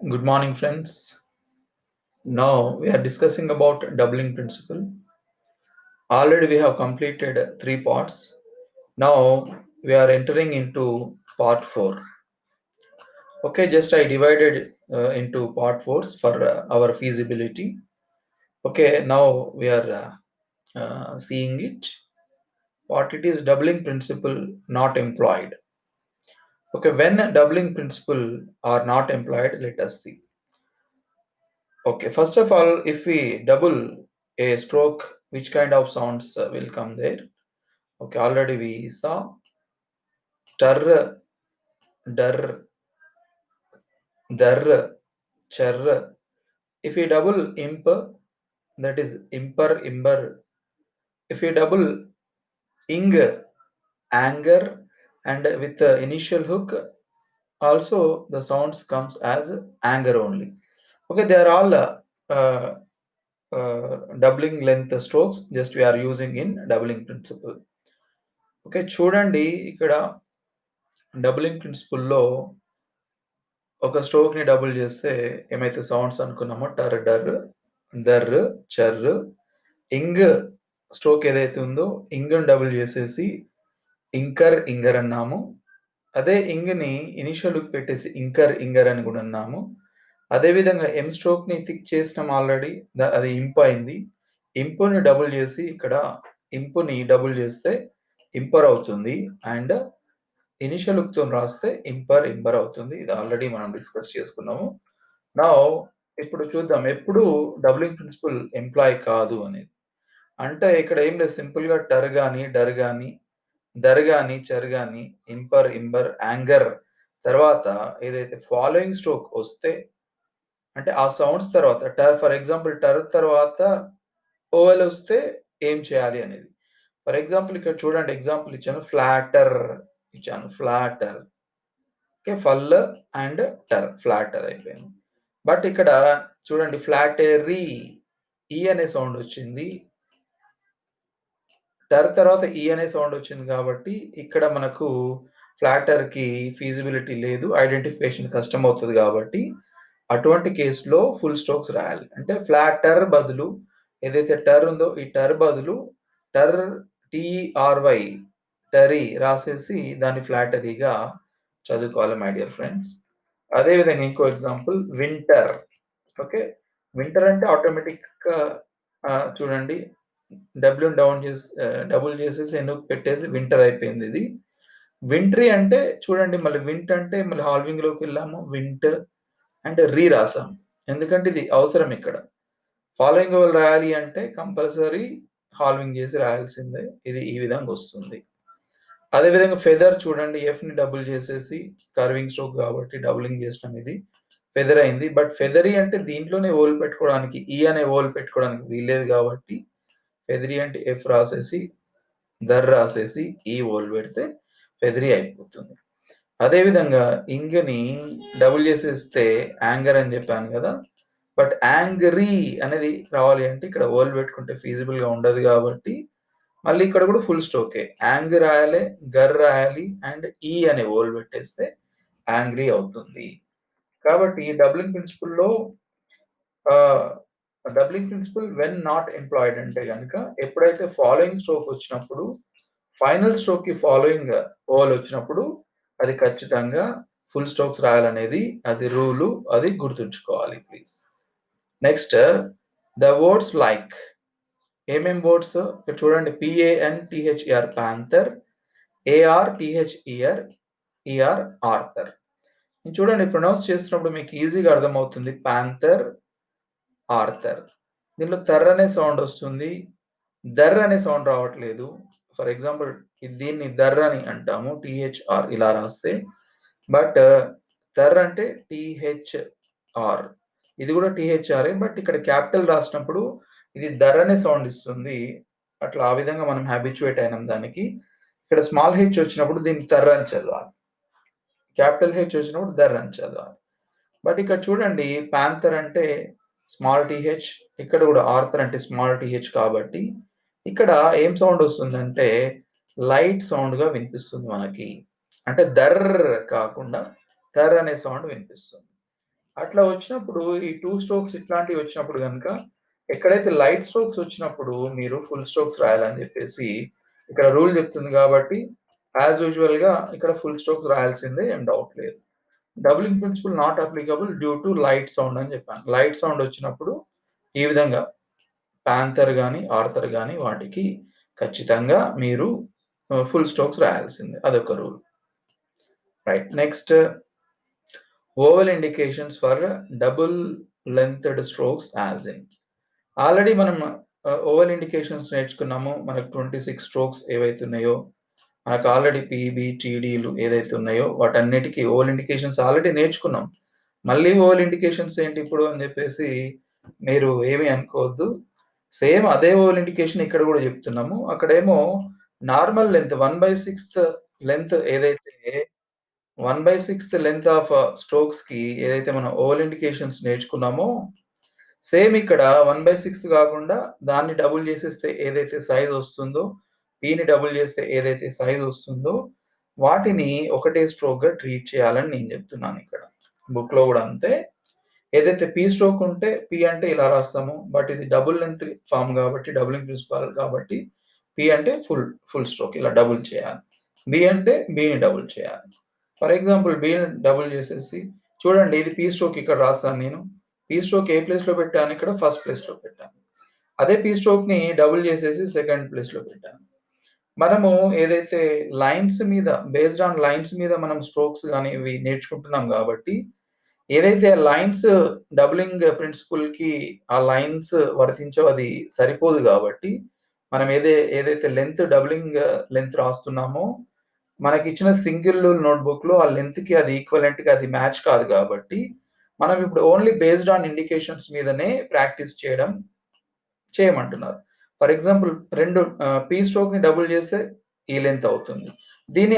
Good morning, friends. Now we are discussing about doubling principle. Already we have completed three parts. Now we are entering into part four. Okay, just I divided into part fours for our feasibility. Okay, now we are seeing it. What it is doubling principle not employed. Okay, when doubling principle are not employed, let us see. Okay, first of all, if we double a stroke, which kind of sounds will come there? Okay, already we saw tar, dar, dar, char. If we double imp, that is imper, imber. If we double ing, anger, and with the initial hook, also the sounds comes as anger only. Okay, they are all doubling length strokes. Just we are using in doubling principle. Okay చూడండి ఇక్కడ doubling ప్రిన్సిపుల్లో ఒక stroke ని double చేస్తే ఏమైతే sounds అనుకున్నామో టర్ డర్ there చర్ ing stroke ఏదైతే ఉందో ఇంగ్ డబుల్ చేసేసి ఇంకర్ ఇంగర్ అన్నాము. అదే ఇంగ్ ని ఇనిషియల్ లుక్ పెట్టేసి ఇంకర్ ఇంగర్ అని కూడా అన్నాము. అదే విధంగా ఎం స్ట్రోక్ ని థిక్ చేసినాం ఆల్రెడీ, అది ఇంప్ అయింది. ఇంపుని డబుల్ చేసి ఇక్కడ ఇంపుని డబుల్ చేస్తే ఇంపర్ అవుతుంది. అండ్ ఇనిషియల్ లుక్ తో రాస్తే ఇంపర్ ఇంపర్ అవుతుంది. ఇది ఆల్రెడీ మనం డిస్కస్ చేసుకున్నాము. నౌ ఇప్పుడు చూద్దాం ఎప్పుడు డబ్లింగ్ ప్రిన్సిపల్ ఎంప్లాయ్ కాదు అనేది. అంటే ఇక్కడ ఏం లేదు, సింపుల్ గా టర్ గాని డర్ గాని దర్ గాని చర్ గాని ఇంపర్ ఇంబర్ యాంగర్ తర్వాత ఏదైతే ఫాలోయింగ్ స్ట్రోక్ వస్తే అంటే ఆ సౌండ్స్ తర్వాత ఫర్ ఎగ్జాంపుల్ టర్ తర్వాత ఓవెల్ వస్తే ఏం చేయాలి అనేది. ఫర్ ఎగ్జాంపుల్ ఇక్కడ చూడండి, ఎగ్జాంపుల్ ఇచ్చాను, ఫ్లాటర్ ఇచ్చాను, ఫ్లాటర్. ఓకే, ఫల్ అండ్ టర్, ఫ్లాటర్ అయిపోయింది. బట్ ఇక్కడ చూడండి ఫ్లాటరీ ఈ అనే సౌండ్ వచ్చింది, టర్ తర్వాత ఈ అనే సౌండ్ వచ్చింది కాబట్టి ఇక్కడ మనకు ఫ్లాటర్ కి ఫీజిబిలిటీ లేదు, ఐడెంటిఫికేషన్ కష్టం అవుతుంది. కాబట్టి అటువంటి కేసులో ఫుల్ స్ట్రోక్స్ రాయాలి. అంటే ఫ్లాటర్ బదులు ఏదైతే టర్ ఉందో ఈ టర్ బదులు టర్ టిఆర్వై టరీ రాసేసి దాన్ని ఫ్లాటరీగా చదువుకోవాలి మై డియర్ ఫ్రెండ్స్. అదేవిధంగా ఇంకో ఎగ్జాంపుల్ వింటర్. ఓకే, వింటర్ అంటే ఆటోమేటిక్ గా చూడండి డబ్ల్యూ డౌన్ చేసి డబుల్ చేసేసి ఎందుకు పెట్టేసి వింటర్ అయిపోయింది ఇది. వింట్రీ అంటే చూడండి మళ్ళీ వింట్ అంటే మళ్ళీ హాల్వింగ్ లోకి వెళ్ళాము, వింట్ అంటే రీ రాసాం, ఎందుకంటే ఇది అవసరం ఇక్కడ. ఫాలోయింగ్ రాయాలి అంటే కంపల్సరీ హాల్వింగ్ చేసి రాయాల్సిందే. ఇది ఈ విధంగా వస్తుంది. అదేవిధంగా ఫెదర్ చూడండి, ఎఫ్ ని డబుల్ చేసేసి కర్వింగ్ స్ట్రోక్ కాబట్టి డబులింగ్ చేసినాం, ఇది ఫెదర్ అయింది. బట్ ఫెదరీ అంటే దీంట్లోనే ఓల్ పెట్టుకోవడానికి ఈ అనే ఓల్ పెట్టుకోవడానికి వీల్లేదు కాబట్టి ఫెదరీ అంటే ఎఫ్ రాసేసి దర్ రాసేసి ఈ ఓల్ పెడితే ఫెదరీ అయిపోతుంది. అదేవిధంగా ఇంగ్ని డబుల్ చేసేస్తే యాంగర్ అని చెప్పాను కదా, బట్ యాంగ్రీ అనేది రావాలి అంటే ఇక్కడ ఓల్ పెట్టుకుంటే ఫీజిబుల్ గా ఉండదు కాబట్టి మళ్ళీ ఇక్కడ కూడా ఫుల్ స్ట్రోకే, యాంగ్ రాయాలి, గర్ రాయాలి అండ్ ఈ అనే ఓల్ పెట్టేస్తే యాంగ్రీ అవుతుంది. కాబట్టి డబ్లింగ్ ప్రిన్సిపల్లో doubling principle when not employed అంటే కనుక ఎప్పుడైతే ఫాలోయింగ్ స్ట్రోక్ వచ్చినప్పుడు ఫైనల్ స్ట్రోక్ కి ఫాలోయింగ్ ఓల్ వచ్చినప్పుడు అది ఖచ్చితంగా ఫుల్ స్ట్రోక్స్ రాయాలనేది అది రూలు, అది గుర్తుంచుకోవాలి please. Next the words like, ఏమేం వర్డ్స్ ఇక్కడ చూడండి, PANTHER panther, ARTHER ER Arthur. చూడండి ప్రొనౌన్స్ చేస్తున్నప్పుడు మీకు ఈజీగా అర్థమవుతుంది, ప్యాంథర్ ఆర్థర్. దీనిలో థర్ అనే సౌండ్ వస్తుంది, దర్ అనే సౌండ్ రావట్లేదు. ఫర్ ఎగ్జాంపుల్ దీన్ని దర్ అని అంటాము, THR ఇలా రాస్తే, బట్ థర్ అంటే THR, ఇది కూడా THR, బట్ ఇక్కడ క్యాపిటల్ రాసినప్పుడు ఇది దర్ అనే సౌండ్ ఇస్తుంది. అట్లా ఆ విధంగా మనం హ్యాబిచువేట్ అయినాం దానికి. ఇక్కడ స్మాల్ హెచ్ వచ్చినప్పుడు దీన్ని థర్ అని చదవాలి, క్యాపిటల్ హెచ్ వచ్చినప్పుడు దర్ అని చదవాలి. బట్ ఇక్కడ చూడండి ప్యాంథర్ అంటే స్మాల్ టీహెచ్, ఇక్కడ కూడా ఆర్థర్ అంటే స్మాల్ టీహెచ్ కాబట్టి ఇక్కడ ఏం సౌండ్ వస్తుందంటే లైట్ సౌండ్ గా వినిపిస్తుంది మనకి, అంటే దర్ కాకుండా థర్ అనే సౌండ్ వినిపిస్తుంది. అట్లా వచ్చినప్పుడు ఈ 2 స్ట్రోక్స్ ఇట్లాంటివి వచ్చినప్పుడు గనుక ఎక్కడైతే లైట్ స్ట్రోక్స్ వచ్చినప్పుడు మీరు ఫుల్ స్ట్రోక్స్ రాయాలని చెప్పేసి ఇక్కడ రూల్ చెప్తుంది కాబట్టి యాజ్ యూజువల్‌గా ఇక్కడ ఫుల్ స్ట్రోక్స్ రాయాల్సిందే ఏం డౌట్ లేదు. Doubling principle not applicable due to light sound అని చెప్పాను. లైట్ సౌండ్ వచ్చినప్పుడు ఈ విధంగా పాంథర్ గాని, ఆర్థర్ గాని వాటికి ఖచ్చితంగా మీరు ఫుల్ స్ట్రోక్స్ రాయాల్సిందే. అదొక rule. Right. Next vowel indications for double lengthed strokes as in. Already మనం ఓవెల్ ఇండికేషన్స్ నేర్చుకున్నాము. మనకు 26 స్ట్రోక్స్ ఏవైతే ఉన్నాయో, మనకు ఆల్రెడీ పీబీ, టీడీలు ఏదైతే ఉన్నాయో వాటన్నిటికి ఓవెల్ ఇండికేషన్స్ ఆల్రెడీ నేర్చుకున్నాం. మళ్ళీ ఓవెల్ ఇండికేషన్స్ ఏంటి ఇప్పుడు అని చెప్పేసి మీరు ఏమి అనుకోవద్దు. సేమ్ అదే ఓవెల్ ఇండికేషన్ ఇక్కడ కూడా చెప్తున్నాము. అక్కడేమో నార్మల్ లెంగ్త్ 1/6 లెంగ్త్ ఏదైతే 1/6 లెంగ్త్ ఆఫ్ స్ట్రోక్స్‌కి ఏదైతే మనం ఓవెల్ ఇండికేషన్స్ నేర్చుకున్నామో, సేమ్ ఇక్కడ 1/6 కాకుండా దాన్ని డబుల్ చేసేస్తే ఏదైతే సైజ్ వస్తుందో, పీని డబుల్ చేస్తే ఏదైతే సైజ్ వస్తుందో, వాటిని ఒకటే స్ట్రోక్‌గా ట్రీట్ చేయాలని నేను చెప్తున్నాను ఇక్కడ. బుక్‌లో కూడా అంతే. ఏదైతే పీ స్ట్రోక్ ఉంటే పీ అంటే ఇలా రాస్తాము. బట్ ఇది డబుల్ లెంగ్త్ ఫార్మ్ కాబట్టి డబులింగ్ ప్రిన్సిపల్ కాబట్టి పీ అంటే ఫుల్ స్ట్రోక్ ఇలా డబుల్ చేయాలి. బి అంటే బిని డబుల్ చేయాలి. ఫర్ ఎగ్జాంపుల్ బిని డబుల్ చేసేసి చూడండి ఇది పీ స్ట్రోక్ ఇక్కడ రాస్తాను నేను. పీ స్ట్రోక్ ఏ ప్లేస్‌లో పెట్టాను ఇక్కడ ఫస్ట్ ప్లేస్‌లో పెట్టాను. అదే పీ స్ట్రోక్‌ని డబుల్ చేసేసి సెకండ్ ప్లేస్‌లో పెట్టాను. మనము ఏదైతే లైన్స్ మీద బేస్డ్ ఆన్ లైన్స్ మీద మనం స్ట్రోక్స్ గాని ఇవి నేర్చుకుంటున్నాం కాబట్టి ఏదైతే లైన్స్ డబులింగ్ ప్రిన్సిపల్‌కి ఆ లైన్స్ వర్తించవు అది సరిపోదు గాబట్టి, మనం ఏదైతే డబులింగ్ లెంత్ రాస్తున్నామో, మనకిచ్చిన సింగిల్ నోట్‌బుక్‌లో ఆ లెంత్‌కి అది ఈక్వివలెంట్‌గా అది మ్యాచ్ కాదు గాబట్టి, మనం ఇప్పుడు ఓన్లీ బేస్డ్ ఆన్ ఇండికేషన్స్ మీదనే ప్రాక్టీస్ చేయమంటున్నారు. ఫర్ ఎగ్జాంపుల్ 2 పీ స్ట్రోక్‌ని డబుల్ చేస్తే ఈ లెంత్ అవుతుంది. దీన్ని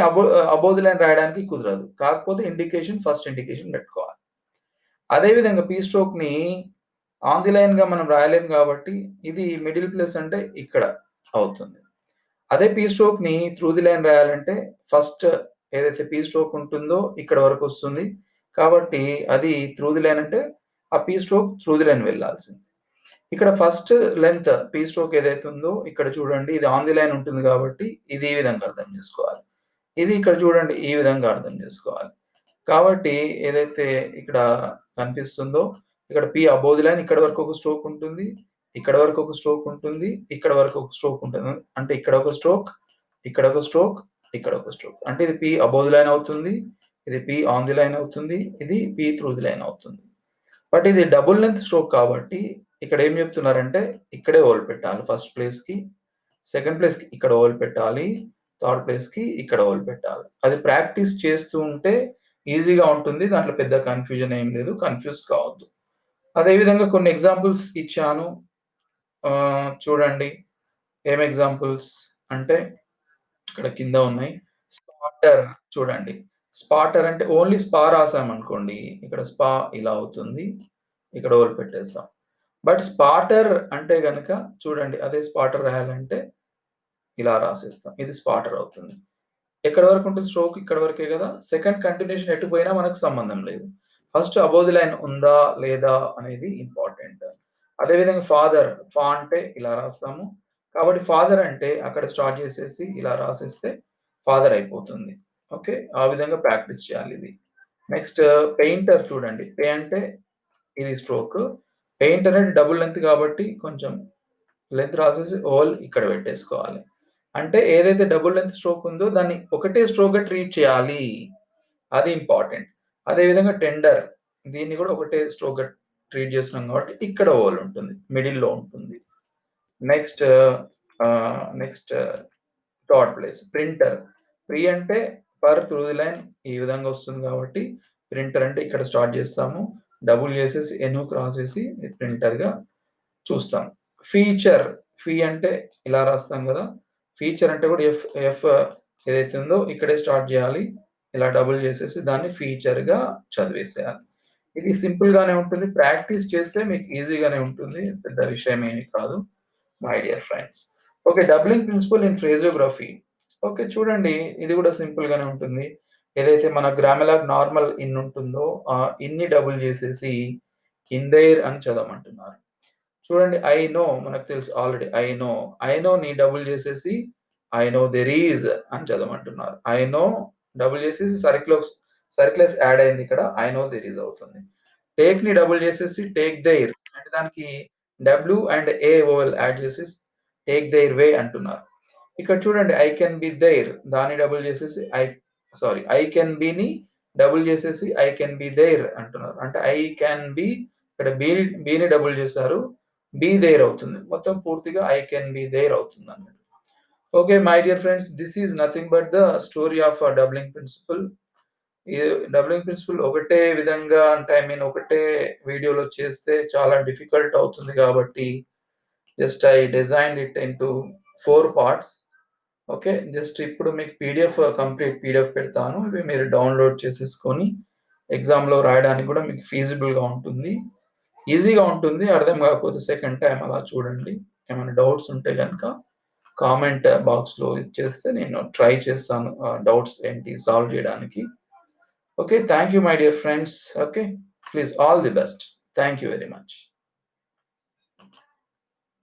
అబోవ్ ది లైన్ రాయడానికి కుదరదు. కాకపోతే ఫస్ట్ ఇండికేషన్ పెట్టుకోవాలి. అదే విధంగా పీ స్ట్రోక్‌ని ఆన్ ది లైన్‌గా మనం రాయలేము గాబట్టి, ఇది మిడిల్ ప్లేస్ అంటే ఇక్కడ అవుతుంది. అదే పీ స్ట్రోక్‌ని త్రూ ది లైన్ రాయాలంటే, ఫస్ట్ ఏదైతే పీ స్ట్రోక్ ఉంటుందో ఇక్కడ వరకొస్తుంది. కాబట్టి అది త్రూ ది లైన్ అంటే, ఆ P stroke through the line వెళ్ళాల్సింది. ఇక్కడ ఫస్ట్ లెంత్ పీ స్ట్రోక్ ఏదైతే ఉందో ఇక్కడ చూడండి ఇది ఆన్ ది లైన్ ఉంటుంది కాబట్టి, ఇది ఈ విధంగా అర్థం చేసుకోవాలి. ఇది ఇక్కడ చూడండి ఈ విధంగా అర్థం చేసుకోవాలి. కాబట్టి ఏదైతే ఇక్కడ కనిపిస్తుందో, ఇక్కడ పి అబోవ్ ది లైన్ ఇక్కడి వరకు ఒక స్ట్రోక్ ఉంటుంది. ఇక్కడ వరకు ఒక స్ట్రోక్ ఉంటుంది. ఇక్కడ వరకు ఒక స్ట్రోక్ ఉంటుంది. అంటే ఇక్కడ ఒక స్ట్రోక్, ఇక్కడ ఒక స్ట్రోక్, ఇక్కడ ఒక స్ట్రోక్. అంటే ఇది పి అబోవ్ ది లైన్ అవుతుంది. ఇది పి ఆన్ ది లైన్ అవుతుంది. ఇది పి త్రూ ది లైన్ అవుతుంది. బట్ ఇది డబుల్ లెంగ్త్ స్ట్రోక్ కాబట్టి ఇక్కడ ఏం చెప్తున్నారంటే ఇక్కడే హోల్ పెట్టాలి ఫస్ట్ ప్లేస్‌కి. సెకండ్ ప్లేస్‌కి ఇక్కడ హోల్ పెట్టాలి. థర్డ్ ప్లేస్‌కి ఇక్కడ హోల్ పెట్టాలి. అది ప్రాక్టీస్ చేస్తూ ఉంటే ఈజీగా ఉంటుంది. దాంట్లో పెద్ద కన్‌ఫ్యూజన్ ఏం లేదు. కన్‌ఫ్యూజ్ కావద్దు. అదే విధంగా కొన్ని ఎగ్జాంపుల్స్ ఇచ్చాను. చూడండి. ఏం ఎగ్జాంపుల్స్ అంటే ఇక్కడ కింద ఉన్నాయి. స్పాటర్ చూడండి. స్పాటర్ అంటే ఓన్లీ స్పా రాసామనుకోండి. ఇక్కడ స్పా ఇలా అవుతుంది. ఇక్కడ హోల్ పెట్టేస్తాం. బట్ స్పాటర్ అంటే గనక చూడండి అదే స్పాటర్ రాయాలంటే ఇలా రాసేస్తాం. ఇది స్పాటర్ అవుతుంది. ఎక్కడి వరకు ఉంటుంది స్ట్రోక్ ఇక్కడ వరకే కదా! సెకండ్ కంటిన్యూషన్ ఎటు పోయినా మనకు సంబంధం లేదు. ఫస్ట్ అబోవ్ ది లైన్ ఉందా? లేదా? అనేది ఇంపార్టెంట్. అదే విధంగా ఫాదర్ అంటే ఇలా రాస్తాము. కాబట్టి ఫాదర్ అంటే అక్కడ స్టార్ట్ చేసేసి ఇలా రాసేస్తే ఫాదర్ అయిపోతుంది. ఓకే. ఆ విధంగా ప్రాక్టీస్ చేయాలి ఇది. నెక్స్ట్ పెయింటర్ చూడండి. అంటే ఇది స్ట్రోక్. పెయింట్ అనేది డబుల్ లెంగ్త్ కాబట్టి కొంచెం లెంత్ రాసేసి ఓల్ ఇక్కడ పెట్టేసుకోవాలి. అంటే ఏదైతే డబుల్ లెంత్ స్ట్రోక్ ఉందో దాన్ని ఒకటే స్ట్రోక్‌గా ట్రీట్ చేయాలి. అది ఇంపార్టెంట్. అదే విధంగా టెండర్ దీన్ని కూడా ఒకటే స్ట్రోక్‌గా ట్రీట్ చేస్తున్నాం కాబట్టి ఇక్కడ ఓల్ ఉంటుంది. మిడిల్‌లో ఉంటుంది. Next next third place printer. అంటే త్రూ ది లైన్ ఈ విధంగా వస్తుంది కాబట్టి ప్రింటర్ అంటే ఇక్కడ స్టార్ట్ చేస్తాము. డబుల్ చేసేసి ఎనుకు రాసేసి ప్రింటర్‌గా చూస్తాం. ఫీచర్ అంటే ఇలా రాస్తాం గదా! ఫీచర్ అంటే కూడా ఎఫ్ ఏదైతే ఉందో ఇక్కడే స్టార్ట్ జేయాలి. ఇలా డబుల్ చేసేసి దాన్ని ఫీచర్‌గా చదివేసేయాలి. ఇది సింపుల్ గానే ఉంటుంది. ప్రాక్టీస్ చేస్తే మీకు ఈజీగానే ఉంటుంది. పెద్ద విషయం ఏమి కాదు. My dear friends. Okay. Doubling principle in phraseography. Okay. చూడండి ఇది కూడా సింపుల్ గానే ఉంటుంది. ఏదైతే మన గ్రామలాగ్ నార్మల్ ఇన్ ఉంటుందో ఆ ఇన్ని డబుల్ చేసేసి కిందైర్ అని చదవమంటున్నారు. చూడండి ఐ నో మనకు తెలుసు ఆల్రెడీ ఐ నో ని డబుల్ చేసేసి ఐ నో దెర్ ఈజ్ అని చదవమంటున్నారు. ఐ నో డబుల్ చేసేసి సర్క్లెస్ యాడ్ అయింది ఇక్కడ ఐ నో దెర్ ఈజ్ అవుతుంది. టేక్ ని డబుల్ చేసేసి టేక్ దెయిర్ అంటే దానికి W and a vowel add చేసేసి టేక్ దెయిర్ వే అంటున్నారు. ఇక్కడ చూడండి ఐ కెన్ బి దెయిర్ దాన్ని డబుల్ చేసేసి ఐ కెన్ బి ని డబుల్ చేసేసి ఐ కెన్ బి దేర్ అంటున్నారు. అంటే ఐ క్యాన్ బి ఇక్కడ బీని డబుల్ చేశారు బి దేర్ అవుతుంది. మొత్తం పూర్తిగా ఐ కెన్ బి దేర్ అవుతుంది అన్నమాట. Okay my dear friends, this is nothing but the story of doubling principle. ఈ డబ్లింగ్ ప్రిన్సిపల్ ఒకటే విధంగా అంటే ఒకటే వీడియోలో చేస్తే చాలా డిఫికల్ట్ అవుతుంది కాబట్టి just I design it into 4 parts. Okay, just ఇప్పుడు మీకు కంప్లీట్ పీడిఎఫ్ పెడతాను. ఇవి మీరు డౌన్లోడ్ చేసేసుకొని ఎగ్జామ్లో రాయడానికి కూడా మీకు ఫీజిబుల్గా ఉంటుంది, ఈజీగా ఉంటుంది. అర్థం కాకపోతే సెకండ్ టైం అలా చూడండి. ఏమైనా డౌట్స్ ఉంటే కనుక కామెంట్ బాక్స్లో ఇచ్చేస్తే నేను ట్రై చేస్తాను డౌట్స్ ఏంటి సాల్వ్ చేయడానికి. Okay, thank you my dear friends. Okay, please all the best. Thank you very much.